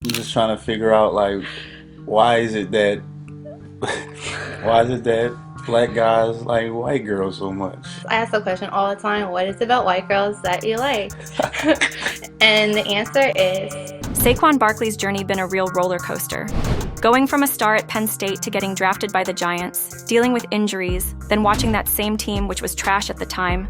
I'm just trying to figure out like why is it that why is it that black guys like white girls so much? I ask the question all the time, what is it about white girls that you like? And the answer is Saquon Barkley's journey been a real roller coaster. Going from a star at Penn State to getting drafted by the Giants, dealing with injuries, then watching that same team, which was trash at the time,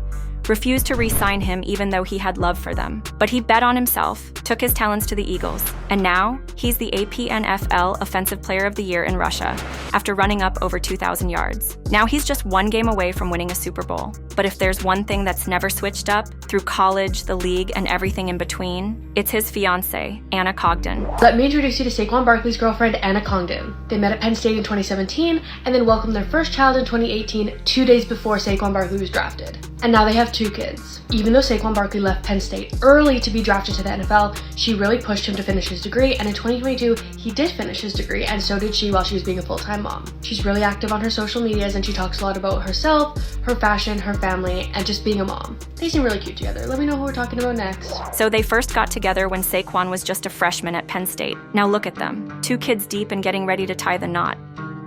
refused to re-sign him even though he had love for them. But he bet on himself, took his talents to the Eagles, and now he's the APNFL Offensive Player of the Year in Russia, after running up over 2,000 yards. Now he's just one game away from winning a Super Bowl. But if there's one thing that's never switched up, through college, the league, and everything in between, it's his fiancé, Anna Cogden. Let me introduce you to Saquon Barkley's girlfriend, Anna Cogden. They met at Penn State in 2017 and then welcomed their first child in 2018, 2 days before Saquon Barkley was drafted. And now they have 2 kids. Even though Saquon Barkley left Penn State early to be drafted to the NFL, she really pushed him to finish his degree, and in 2022, he did finish his degree, and so did she while she was being a full-time mom. She's really active on her social medias, and she talks a lot about herself, her fashion, her family, and just being a mom. They seem really cute together. Let me know who we're talking about next. So they first got together when Saquon was just a freshman at Penn State. Now look at them, 2 kids deep and getting ready to tie the knot.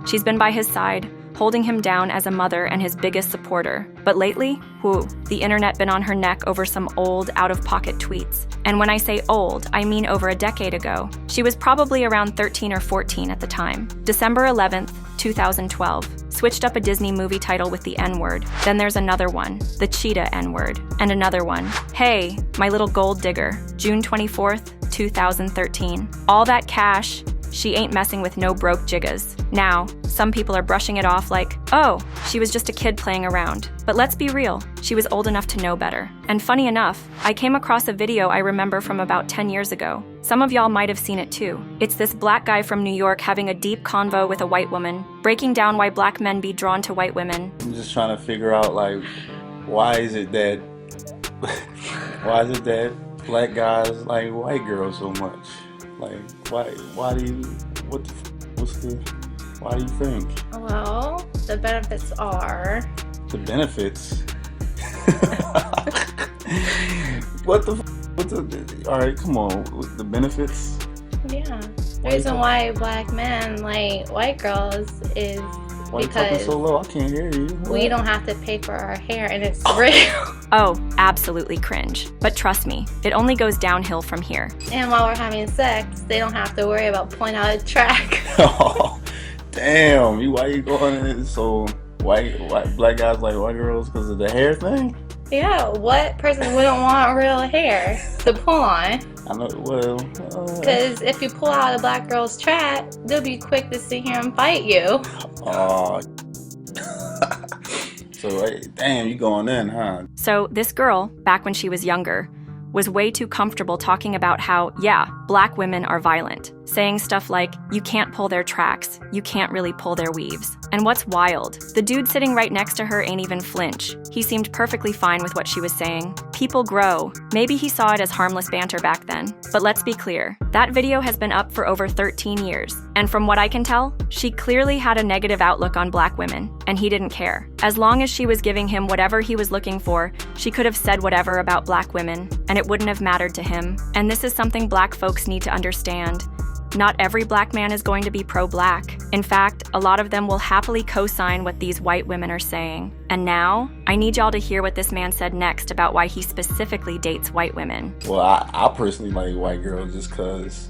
She's been by his side, holding him down as a mother and his biggest supporter. But lately, the internet been on her neck over some old, out-of-pocket tweets. And when I say old, I mean over a decade ago. She was probably around 13 or 14 at the time. December 11th, 2012. Switched up a Disney movie title with the N-word. Then there's another one, the cheetah N-word. And another one, hey, my little gold digger, June 24th, 2013. All that cash, she ain't messing with no broke jiggas. Now, some people are brushing it off like, oh, she was just a kid playing around. But let's be real, she was old enough to know better. And funny enough, I came across a video I remember from about 10 years ago. Some of y'all might have seen it too. It's this black guy from New York having a deep convo with a white woman, breaking down why black men be drawn to white women. I'm just trying to figure out like why is it that why is it that black guys like white girls so much? Like why do you why do you think? well, the benefits are The benefits? All right, come on. The benefits? yeah. The Why you reason talk- why black men like white girls is Why you talking because so low? I can't hear you. we What? don't have to pay for our hair, and it's real. Oh, absolutely cringe. But trust me, it only goes downhill from here. And while we're having sex, they don't have to worry about pulling out a track. Oh, damn. Why you going in? So white black guys like white girls because of the hair thing? Yeah, what person wouldn't want real hair to pull on? I know. Well, Because if you pull out a black girl's track, they'll be quick to sit here and fight you. oh. So hey, damn, you going in, huh? So this girl, back when she was younger, was way too comfortable talking about how, yeah, black women are violent, saying stuff like, you can't pull their tracks, you can't really pull their weaves. And what's wild, the dude sitting right next to her ain't even flinch. He seemed perfectly fine with what she was saying. People grow. Maybe he saw it as harmless banter back then. But let's be clear, that video has been up for over 13 years. And from what I can tell, she clearly had a negative outlook on black women, and he didn't care. As long as she was giving him whatever he was looking for, she could have said whatever about black women, and it wouldn't have mattered to him. And this is something black folks need to understand. Not every black man is going to be pro-black. In fact, a lot of them will happily co-sign what these white women are saying. And now, I need y'all to hear what this man said next about why he specifically dates white women. Well, I personally like white girls just because,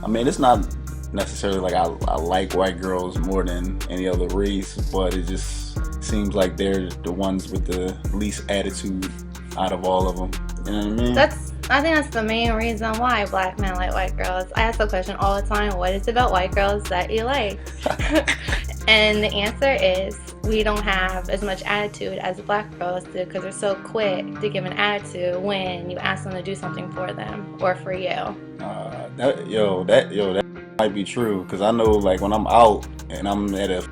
I mean, it's not necessarily like I like white girls more than any other race, but it just seems like they're the ones with the least attitude out of all of them. You know what I mean? I think that's the main reason why black men like white girls. I ask the question all the time, what is it about white girls that you like? And the answer is we don't have as much attitude as black girls do because they're so quick to give an attitude when you ask them to do something for them or for you. That might be true because I know like when I'm out and I'm at a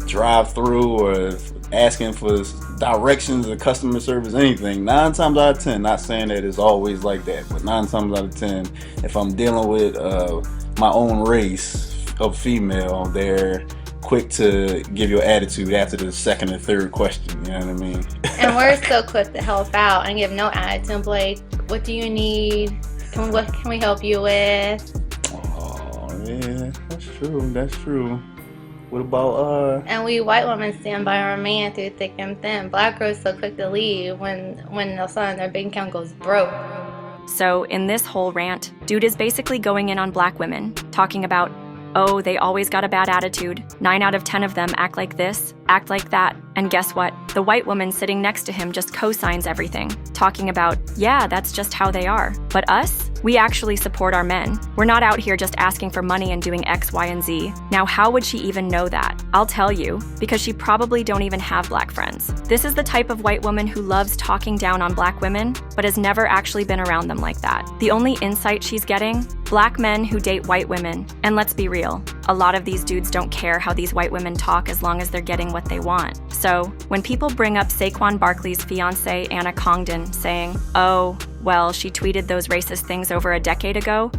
drive-through or asking for directions or customer service, anything, 9 times out of 10, not saying that it's always like that, but 9 times out of 10, if I'm dealing with my own race of female, they're quick to give you an attitude after the second or third question, you know what I mean? And we're still quick to help out and give no attitude, like, what do you need? What can we help you with? Yeah, that's true. That's true. What about And we white women stand by our man through thick and thin. Black girls so quick to leave when all sudden their bank account goes broke. So, in this whole rant, dude is basically going in on black women, talking about, oh, they always got a bad attitude. 9 out of 10 of them act like this, act like that. And guess what? The white woman sitting next to him just co-signs everything, talking about, yeah, that's just how they are. But us? We actually support our men. We're not out here just asking for money and doing X, Y, and Z. Now, how would she even know that? I'll tell you, because she probably don't even have black friends. This is the type of white woman who loves talking down on black women, but has never actually been around them like that. The only insight she's getting? Black men who date white women. And let's be real, a lot of these dudes don't care how these white women talk as long as they're getting what they want. So, when people bring up Saquon Barkley's fiancé Anna Congdon saying, oh, well, she tweeted those racist things over a decade ago,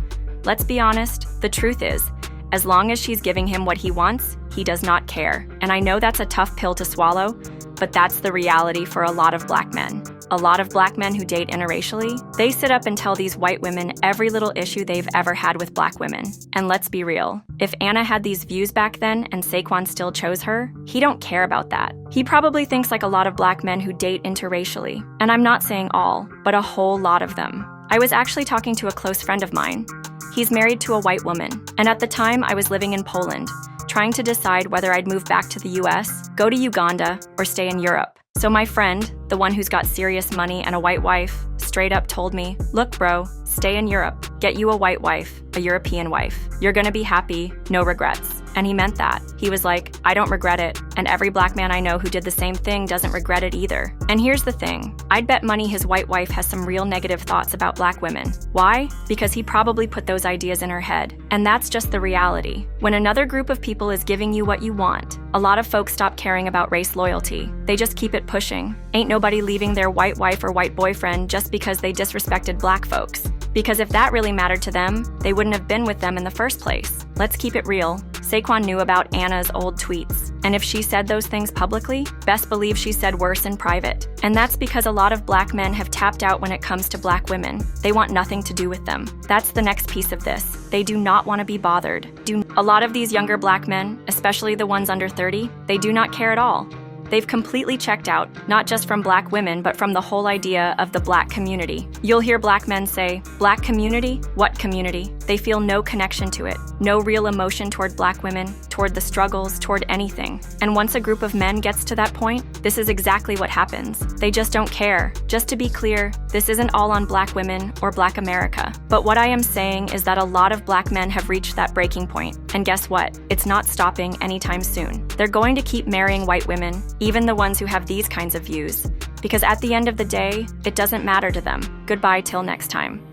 let's be honest, the truth is, as long as she's giving him what he wants, he does not care. And I know that's a tough pill to swallow, but that's the reality for a lot of black men. A lot of black men who date interracially, they sit up and tell these white women every little issue they've ever had with black women. And let's be real, if Anna had these views back then and Saquon still chose her, he don't care about that. He probably thinks like a lot of black men who date interracially. And I'm not saying all, but a whole lot of them. I was actually talking to a close friend of mine. He's married to a white woman, and at the time I was living in Poland, trying to decide whether I'd move back to the US, go to Uganda, or stay in Europe. So my friend, the one who's got serious money and a white wife, straight up told me, look bro, stay in Europe, get you a white wife, a European wife. You're gonna be happy, no regrets. And he meant that. He was like, I don't regret it, and every black man I know who did the same thing doesn't regret it either. And here's the thing, I'd bet money his white wife has some real negative thoughts about black women. Why? Because he probably put those ideas in her head. And that's just the reality. When another group of people is giving you what you want, a lot of folks stop caring about race loyalty. They just keep it pushing. Ain't nobody leaving their white wife or white boyfriend just because they disrespected black folks. Because if that really mattered to them, they wouldn't have been with them in the first place. Let's keep it real. Saquon knew about Anna's old tweets. And if she said those things publicly, best believe she said worse in private. And that's because a lot of black men have tapped out when it comes to black women. They want nothing to do with them. That's the next piece of this. They do not want to be bothered. A lot of these younger black men, especially the ones under 30, they do not care at all. They've completely checked out, not just from black women, but from the whole idea of the black community. You'll hear black men say, black community? What community? They feel no connection to it, no real emotion toward black women, toward the struggles, toward anything. And once a group of men gets to that point, this is exactly what happens. They just don't care. Just to be clear, this isn't all on black women or black America. But what I am saying is that a lot of black men have reached that breaking point. And guess what? It's not stopping anytime soon. They're going to keep marrying white women, even the ones who have these kinds of views, because at the end of the day, it doesn't matter to them. Goodbye till next time.